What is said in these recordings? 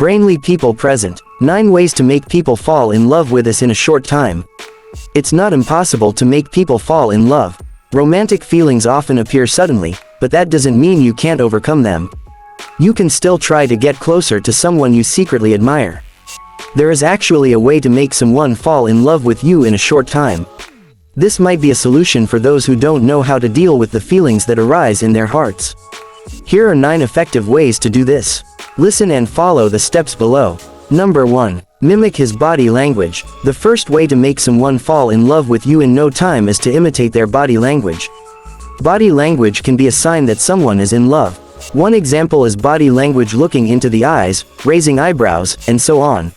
Brainy people present. 9 ways to make people fall in love with us in a short time. It's not impossible to make people fall in love. Romantic feelings often appear suddenly, but that doesn't mean you can't overcome them. You can still try to get closer to someone you secretly admire. There is actually a way to make someone fall in love with you in a short time. This might be a solution for those who don't know how to deal with the feelings that arise in their hearts. Here are 9 effective ways to do this. Listen and follow the steps below. Number 1. Mimic his body language. The first way to make someone fall in love with you in no time is to imitate their body language. Body language can be a sign that someone is in love. One example is body language: looking into the eyes, raising eyebrows, and so on.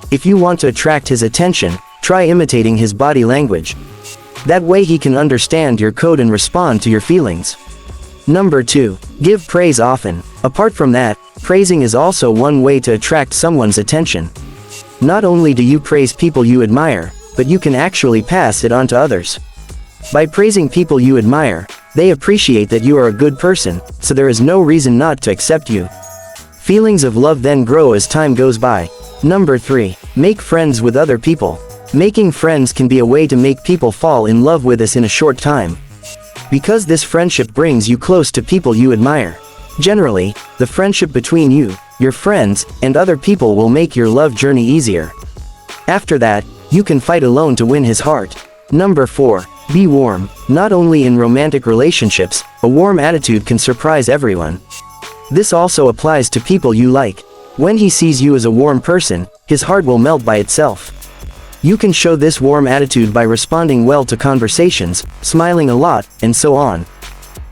If you want to attract his attention, try imitating his body language. That way he can understand your code and respond to your feelings. Number 2. Give praise often. Apart from that, praising is also one way to attract someone's attention. Not only do you praise people you admire, but you can actually pass it on to others. By praising people you admire, they appreciate that you are a good person, so there is no reason not to accept you. Feelings of love then grow as time goes by. Number 3. Make friends with other people. Making friends can be a way to make people fall in love with us in a short time. Because this friendship brings you close to people you admire. Generally, the friendship between you, your friends, and other people will make your love journey easier. After that, you can fight alone to win his heart. Number 4. Be warm. Not only in romantic relationships, a warm attitude can surprise everyone. This also applies to people you like. When he sees you as a warm person, his heart will melt by itself. You can show this warm attitude by responding well to conversations, smiling a lot, and so on.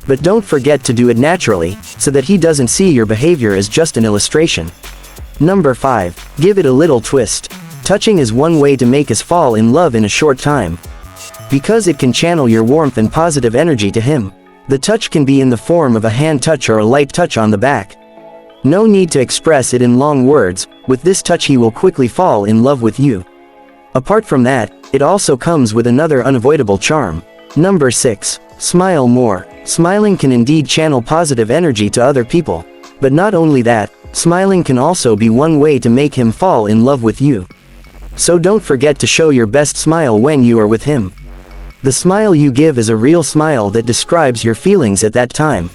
But don't forget to do it naturally, so that he doesn't see your behavior as just an illustration. Number 5. Give it a little twist. Touching is one way to make us fall in love in a short time. Because it can channel your warmth and positive energy to him. The touch can be in the form of a hand touch or a light touch on the back. No need to express it in long words. With this touch he will quickly fall in love with you. Apart from that, it also comes with another unavoidable charm. Number 6. Smile more. Smiling can indeed channel positive energy to other people. But not only that, smiling can also be one way to make him fall in love with you. So don't forget to show your best smile when you are with him. The smile you give is a real smile that describes your feelings at that time.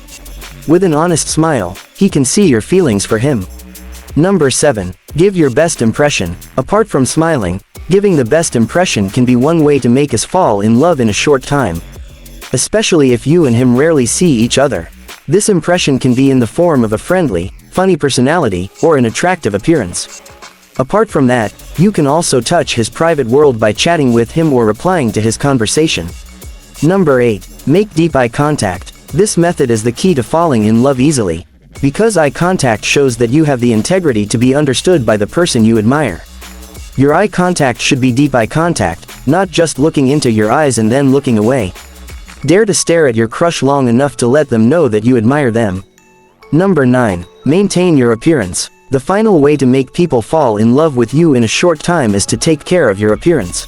With an honest smile, he can see your feelings for him. Number 7. Give your best impression. Apart from smiling, giving the best impression can be one way to make us fall in love in a short time. Especially if you and him rarely see each other. This impression can be in the form of a friendly, funny personality, or an attractive appearance. Apart from that, you can also touch his private world by chatting with him or replying to his conversation. Number 8. Make deep eye contact. This method is the key to falling in love easily. Because eye contact shows that you have the integrity to be understood by the person you admire. Your eye contact should be deep eye contact, not just looking into your eyes and then looking away. Dare to stare at your crush long enough to let them know that you admire them. Number 9. Maintain your appearance. The final way to make people fall in love with you in a short time is to take care of your appearance.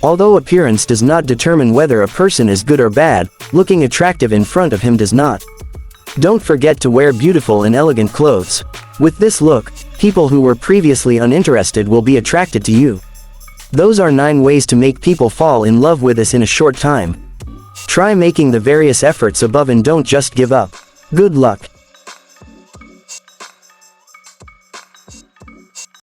Although appearance does not determine whether a person is good or bad, looking attractive in front of him does not. Don't forget to wear beautiful and elegant clothes. With this look, people who were previously uninterested will be attracted to you. Those are 9 ways to make people fall in love with us in a short time. Try making the various efforts above and don't just give up. Good luck.